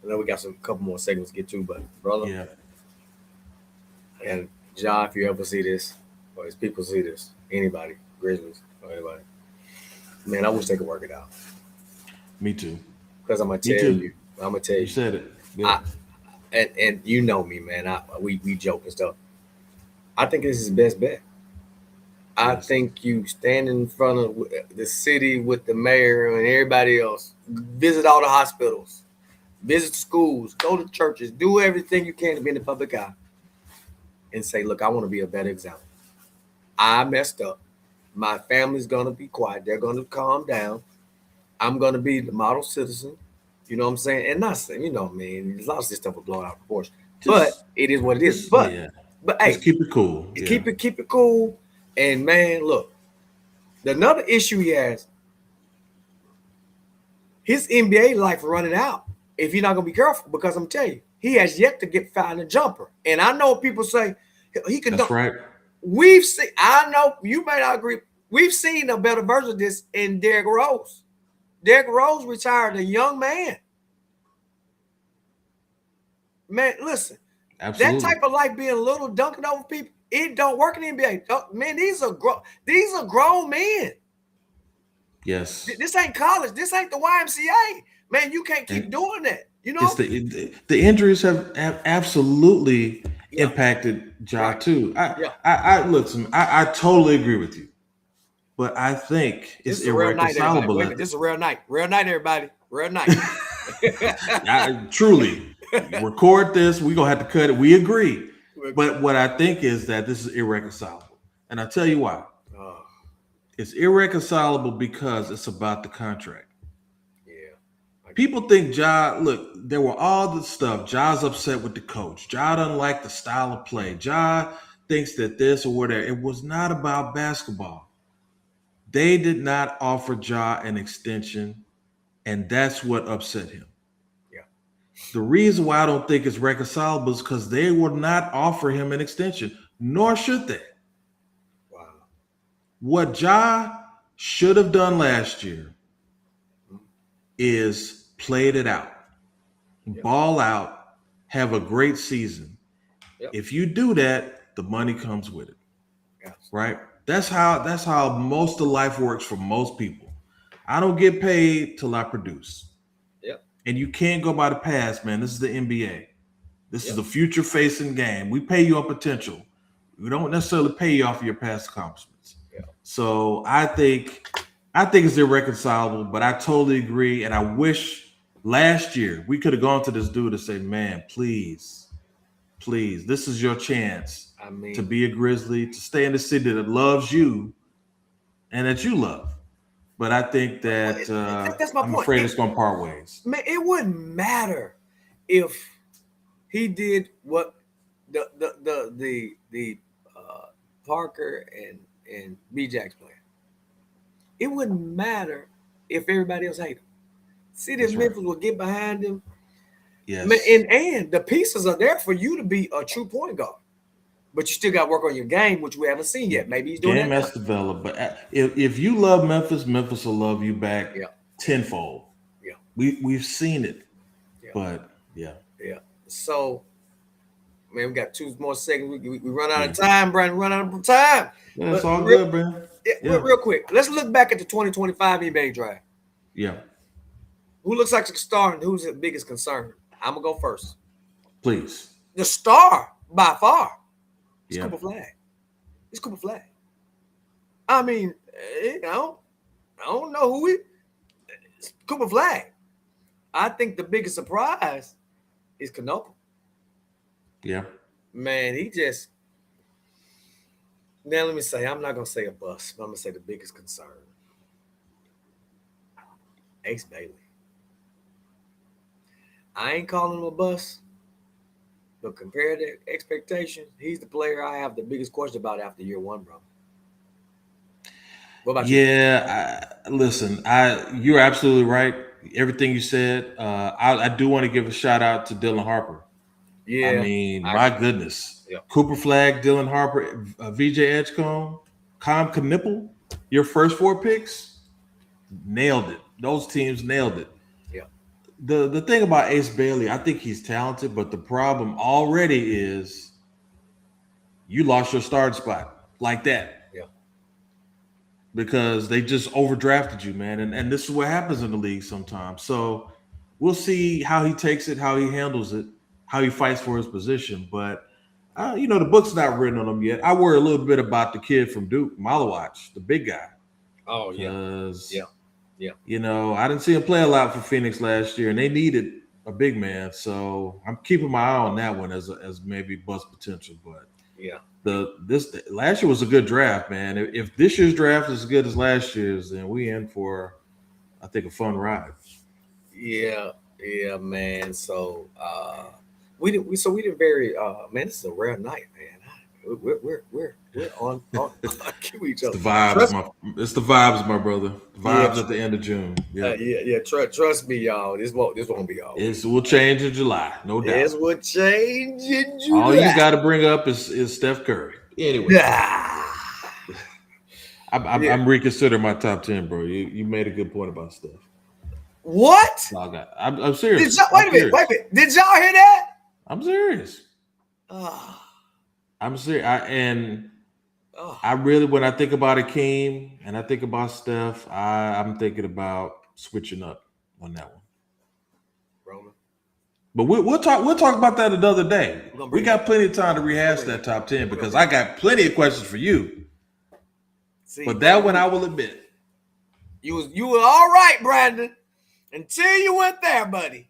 I know we got couple more segments to get to, but brother. Yeah. And Ja, if you ever see this, or as people see this, anybody, Grizzlies, or anybody, man, I wish they could work it out. Me too. Because I'm gonna tell you. You said it. Yeah. And you know me, man. We joke and stuff. I think this is his best bet. I think you stand in front of the city with the mayor and everybody else, visit all the hospitals, visit schools, go to churches, do everything you can to be in the public eye and say, look, I want to be a better example. I messed up. My family's going to be quiet. They're going to calm down. I'm going to be the model citizen. You know what I'm saying? And not saying, a lot of this stuff will blow out of proportion. But it is what it is. But hey, just keep it cool. Keep it cool. And man, look, another issue he has, his NBA life running out if you're not gonna be careful. Because I'm telling you, he has yet to get fouled in a jumper. And I know people say he can That's dunk. right. We've seen. I know you may not agree. We've seen a better version of this in Derrick Rose. Derrick Rose retired a young man. Man, listen, Absolutely. that type of life being little, dunking over people, it don't work in the NBA. Man, these are grown men. Yes. This ain't college. This ain't the YMCA. Man, you can't keep doing that. You know, it's the injuries have absolutely impacted Ja Right. too. I listen. I totally agree with you, but I think this it's is a real night, everybody. irreconcilable. Wait a minute, this is a real night. Real night, everybody. Real night. Truly, record this. We're gonna have to cut it. We agree, but what I think is that this is irreconcilable, and I'll tell you why. It's irreconcilable because it's about the contract. People think Ja, look, there were all the stuff. Ja's upset with the coach. Ja doesn't like the style of play. Ja thinks that this or whatever. It was not about basketball. They did not offer Ja an extension, and that's what upset him. Yeah. The reason why I don't think it's reconcilable is because they will not offer him an extension, nor should they. Wow. What Ja should have done last year is played it out, ball out, have a great season. If you do that, the money comes with it, right? That's how most of life works for most people. I don't get paid till I produce. And you can't go by the past, man. This is the NBA. This is a future-facing game. We pay you on potential. We don't necessarily pay you off of your past accomplishments. So I think it's irreconcilable, but I totally agree. And I wish last year we could have gone to this dude and said, man, please, this is your chance to be a Grizzly, to stay in the city that loves you and that you love. But I think that that's my I'm point. afraid it's going to part ways. Man, it wouldn't matter if he did what the Parker and B-Jack's plan. It wouldn't matter if everybody else hated him. City of Memphis will get behind him. Yes. And the pieces are there for you to be a true point guard. But you still got to work on your game, which we haven't seen yet. Maybe he's doing game that. Has developed. But if you love Memphis, Memphis will love you back tenfold. Yeah. We've seen it. But yeah. So, man, we got 2 more seconds. We run out of time, Brian. Run out of time. Yeah, it's all good, man. Real quick. Let's look back at the 2025 NBA draft. Yeah. Who looks like the star and who's the biggest concern? I'm going to go first. Please. The star, by far, is Cooper Flag. It's Cooper Flag. I mean, I don't know who it's Cooper Flag. I think the biggest surprise is Canopa. Yeah. Man, he just... Now, let me say, I'm not going to say a bust, but I'm going to say the biggest concern. Ace Bailey. I ain't calling him a bust, but compared to expectations, he's the player I have the biggest question about after year 1, bro. What about you? Listen, you're absolutely right. Everything you said. I do want to give a shout out to Dylan Harper. Yeah. I mean, my goodness. Yeah. Cooper Flag, Dylan Harper, VJ Edgecombe, Com Knipple, your first 4 picks, nailed it. Those teams nailed it. The thing about Ace Bailey, I think he's talented, but the problem already is you lost your starting spot like that. Yeah. Because they just overdrafted you, man. And this is what happens in the league sometimes. So we'll see how he takes it, how he handles it, how he fights for his position. But, the book's not written on him yet. I worry a little bit about the kid from Duke, Malawach, the big guy. Oh, yeah. I didn't see him play a lot for Phoenix last year, and they needed a big man. So I'm keeping my eye on that one as maybe bust potential. But this last year was a good draft, man. If this year's draft is as good as last year's, then we in for, I think, a fun ride. Yeah, man. So we did very man. This is a rare night, man. We're on cue each It's other. the vibes, it's the vibes, my brother. The vibes at the end of June. Yeah. Trust me, y'all. This won't be all. It will change in July, no doubt. This will change in July. All you got to bring up is Steph Curry. Anyway, I'm reconsidering my top 10, bro. You made a good point about Steph. What? I'm serious. Wait a minute. Did y'all hear that? I'm serious. I'm serious. I really, when I think about Akeem and I think about Steph, I'm thinking about switching up on that one. Roman. But we'll talk about that another day. We got plenty of time to rehash that top 10 because I got plenty of questions for you. See, but that one I will admit. You were all right, Brandon, until you went there, buddy.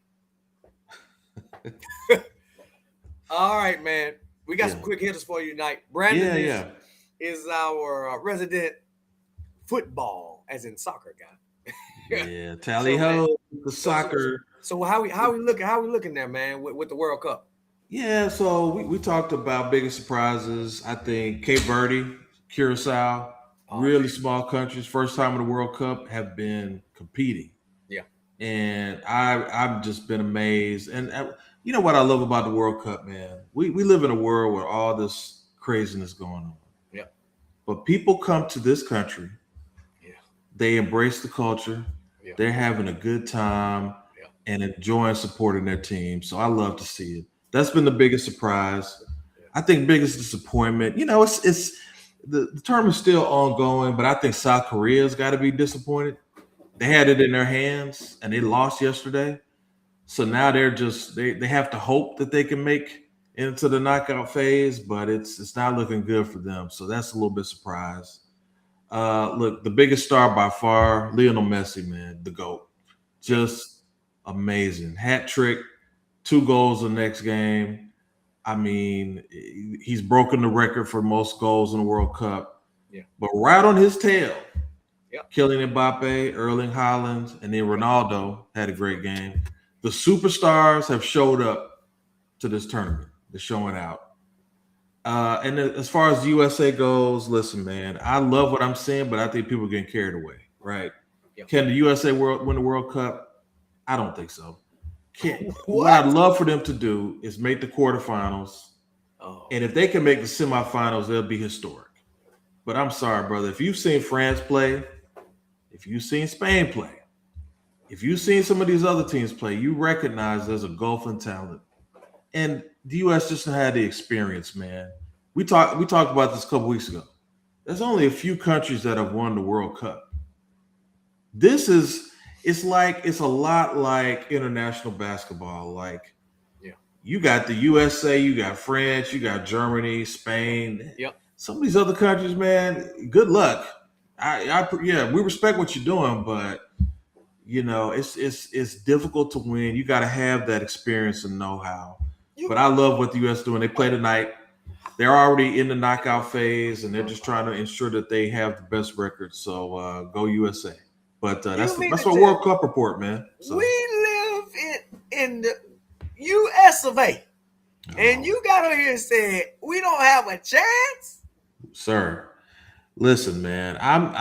All right, man. We got some quick hitters for you tonight. Brandon is our resident football, as in soccer guy. Tally ho, the soccer. So how we looking there, man, with the World Cup? Yeah, so we talked about biggest surprises. I think Cape Verde, Curacao, really small countries, first time in the World Cup, have been competing. Yeah. And I've just been amazed. And you know what I love about the World Cup, man? We live in a world where all this craziness going on. Yeah. But people come to this country. Yeah. They embrace the culture. Yeah. They're having a good time and enjoying supporting their team. So I love to see it. That's been the biggest surprise. Yeah. I think biggest disappointment. You know, it's the term is still ongoing, but I think South Korea's got to be disappointed. They had it in their hands and they lost yesterday. So now they're just they have to hope that they can make into the knockout phase, but it's not looking good for them. So that's a little bit surprised. Look, the biggest star by far, Lionel Messi, man, the GOAT. Just amazing. Hat trick, 2 goals the next game. I mean, he's broken the record for most goals in the World Cup. Yeah. But right on his tail, Kylian Mbappe, Erling Haaland, and then Ronaldo had a great game. The superstars have showed up to this tournament. They're showing out. And as far as the USA goes, listen, man, I love what I'm seeing, but I think people are getting carried away, right? Yep. Can the USA win the World Cup? I don't think so. What I'd love for them to do is make the quarterfinals. And if they can make the semifinals, they'll be historic. But I'm sorry, brother. If you've seen France play, if you've seen Spain play, if you've seen some of these other teams play, you recognize there's a gulf in talent. And the U.S. just had the experience, man. We talked about this a couple weeks ago. There's only a few countries that have won the World Cup. It's a lot like international basketball. Like, you got the USA, you got France, you got Germany, Spain. Yep. Some of these other countries, man, good luck. We respect what you're doing, but you know, it's difficult to win. You got to have that experience and know-how. But I love what the U.S. doing. They play tonight. They're already in the knockout phase, and they're just trying to ensure that they have the best record. So go USA. But that's my World Cup report, man. So. We live in the U.S. of A. And you got on here and said we don't have a chance? Sir, listen, man. I'm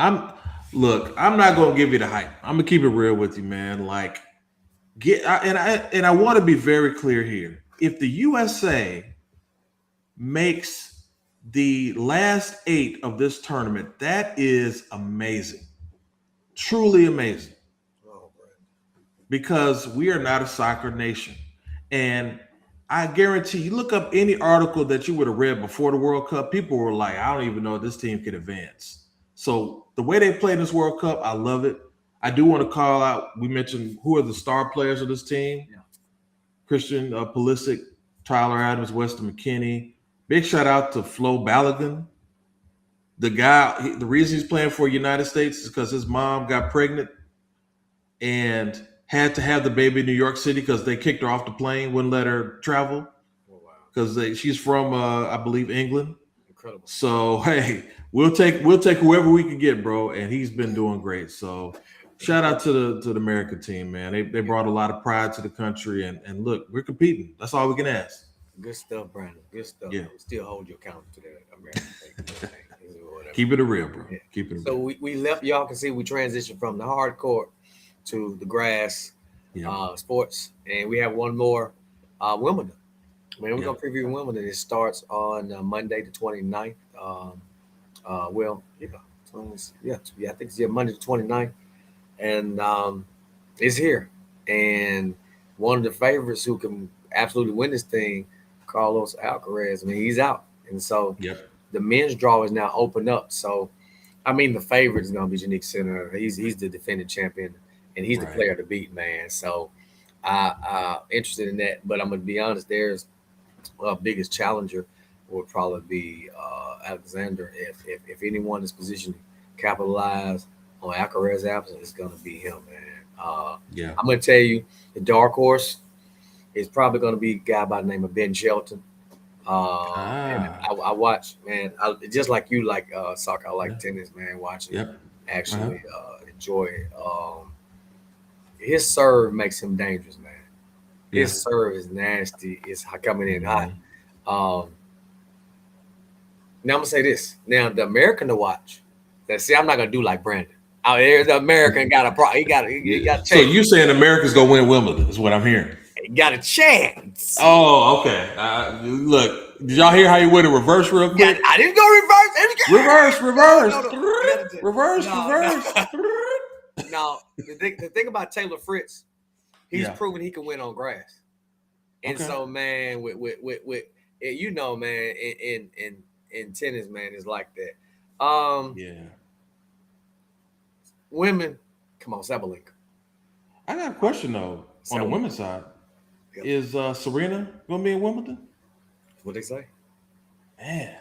not gonna give you the hype. I'm gonna keep it real with you, man. Like, I want to be very clear here. If the USA makes the last 8 of this tournament, that is amazing. Truly amazing. Because we are not a soccer nation. And I guarantee you, look up any article that you would have read before the World Cup, people were like, I don't even know if this team could advance. So the way they played this World Cup, I love it. I do want to call out, we mentioned who are the star players of this team. Yeah. Christian Pulisic, Tyler Adams, Weston McKennie. Big shout out to Flo Balogun. The guy, the reason he's playing for United States is because his mom got pregnant and had to have the baby in New York City because they kicked her off the plane, wouldn't let her travel because she's from, I believe, England. Incredible. So, hey, we'll take whoever we can get, bro, and he's been doing great. So, shout out to the American team, man. They brought a lot of pride to the country, and look, we're competing. That's all we can ask. Good stuff, Brandon. Good stuff. Yeah. Man. We still hold you accountable to that American thing. Whatever. Keep it a real, bro. Yeah. Keep it a So real. we left. Y'all can see we transitioned from the hard court to the grass Yeah. sports, and we have one more Wimbledon. Man, we're Yeah. gonna preview Wimbledon. It starts on Monday the 29th. Well, yeah, I think it's Monday the 29th, and it's here. And one of the favorites who can absolutely win this thing, Carlos Alcaraz. I mean, he's out, and so Yep. the men's draw is now opened up. So, I mean, the favorite is gonna be Jannik Sinner. He's the defending champion, and he's the Right. player to beat, man. So, I interested in that. But I'm gonna be honest. There's biggest challenger would probably be Alexander. If anyone is positioned to capitalize on Alcaraz's absence, it's gonna be him, man. Yeah. I'm gonna tell you, the dark horse is probably gonna be a guy by the name of Ben Shelton. And I watch, man. Just like you, like soccer. I like Yeah. tennis, man. Watching, Yep. actually enjoy it. His serve makes him dangerous, man. Yeah. His serve is nasty. It's coming in hot. Now I'm gonna say this. Now the American to watch. See, I'm not gonna do like Brandon. Out here, the American got a pro. He got a So chance. you saying America's gonna win Wimbledon? Is what I'm hearing. He got a chance. Oh, okay. Look, did y'all hear how you went in reverse real quick? Yeah, I didn't go reverse. Reverse. No, the thing about Taylor Fritz, he's proven he can win on grass. And so, man, with you know, man, in tennis, man, it's like that. Women, come on, Sabalenka. I got a question though. On the women's side, is Serena gonna be in Wimbledon? What they say? Man,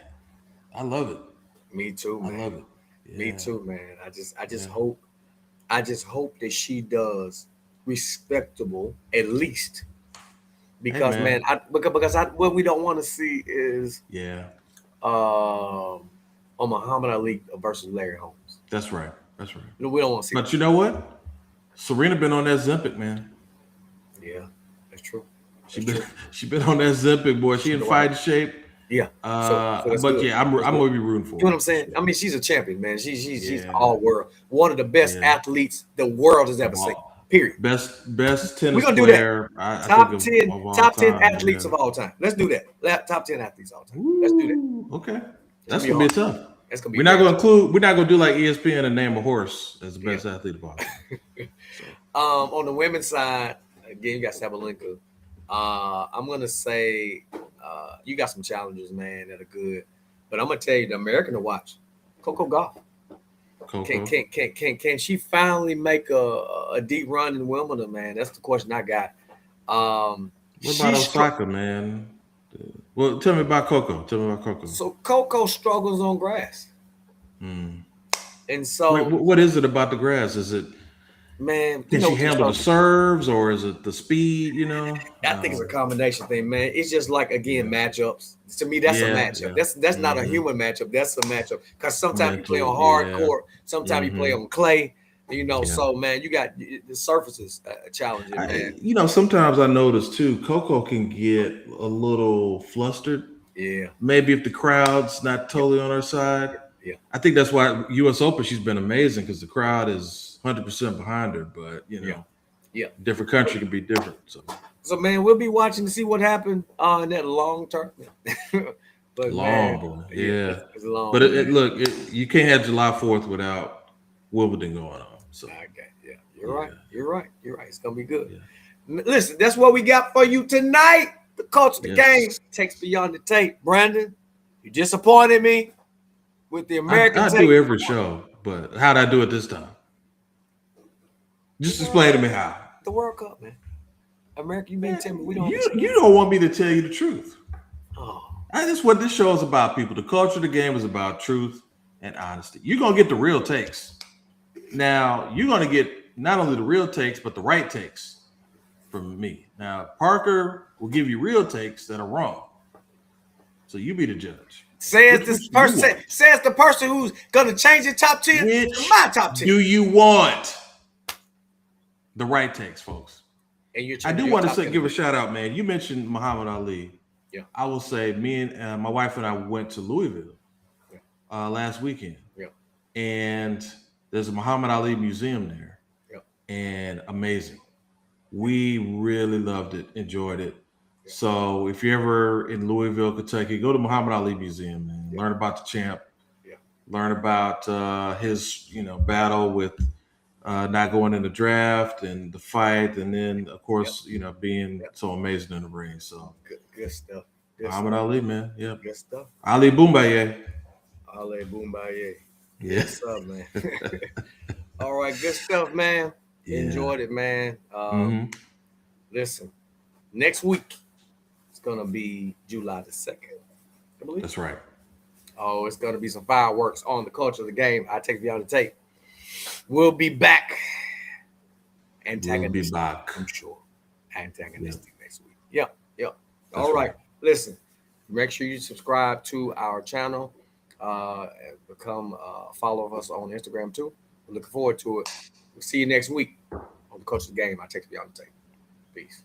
I love it. Me too, man. I love it. Yeah. Me too, man. I just hope that she does respectable at least. Because man, because what we don't want to see is on Muhammad Ali versus Larry Holmes. That's right. We don't want to see. But you know what? Serena been on that Zempic, man. Yeah, that's true. She been on that Zempic, boy. She in fighting shape. Yeah. But good. Yeah, I'm gonna be rooting for her. You know what I'm saying? I mean, she's a champion, man. She's all world. One of the best athletes the world has ever seen. Period. Best tennis We're gonna do player. that. Top 10 athletes of all time. Let's do that. Top 10 athletes of all time. Let's do that. Okay. That's gonna be tough. That's gonna be we're not gonna do like ESPN and name a horse as the best athlete of all time. On the women's side, again, you got Sabalenka. I'm gonna say you got some challengers, man, that are good. But I'm gonna tell you, the American to watch, Coco Gauff. Can she finally make a deep run in Wimbledon, man? That's the question I got. What about Osaka, man? Well, tell me about Coco. So Coco struggles on grass. And so wait, what is it about the grass? Is it, man, can she handle the serves, or is it the speed, you know? I think it's a combination thing, man. It's just like, again, matchups. To me, that's a matchup. That's not a human matchup. That's a matchup. Because sometimes you play on hard court, sometimes you play on clay. You know, so man, you got the surfaces challenging, man. You know, sometimes I notice too, Coco can get a little flustered. Yeah. Maybe if the crowd's not totally on her side. Yeah. I think that's why U.S. Open, she's been amazing because the crowd is 100% behind her. But you know, different country can be different. So man, we'll be watching to see what happened in that long term. But long, it's long. But look, you can't have July 4th without Wimbledon going on. So okay, you're right. It's gonna be good. Yeah. Listen, that's what we got for you tonight. The culture, the game takes beyond the tape. Brandon, you disappointed me with the American. I do every show, but how'd I do it this time? Just explain to me how. The World Cup, man. America, you been telling me we don't. You don't want me to tell you the truth. Oh, that's what this show is about, people. The culture of the game is about truth and honesty. You're gonna get the real takes. Now, you're going to get not only the real takes, but the right takes from me. Now, Parker will give you real takes that are wrong. So you be the judge. Says the person who's going to change the top 10 to my top 10. Do you want the right takes, folks? And I do want to give a shout out, man. You mentioned Muhammad Ali. Yeah. I will say, me and my wife and I went to Louisville last weekend. Yeah. And there's a Muhammad Ali museum there. Yeah. And amazing. We really loved it, enjoyed it. Yeah. So if you're ever in Louisville, Kentucky, go to Muhammad Ali Museum and learn about the champ. Yeah. Learn about his, battle with not going in the draft and the fight, and then of course, being so amazing in the ring. So good stuff. Muhammad Ali, man. Yeah. Good stuff. Ali Boombaye. Ali Boombaye. Yeah. What's up, man? All right, good stuff, man. Yeah. Enjoyed it, man. Listen, next week it's gonna be July the 2nd. I believe. That's right. Oh, it's gonna be some fireworks on the culture of the game. I take beyond the tape. We'll be back. Antagonistic, we'll be back. I'm sure. Antagonistic next week. Yeah. All right. Listen, make sure you subscribe to our channel. Become follow us on Instagram too. We're looking forward to it. We'll see you next week on the Culture of the Game. I take beyond the tape. Peace.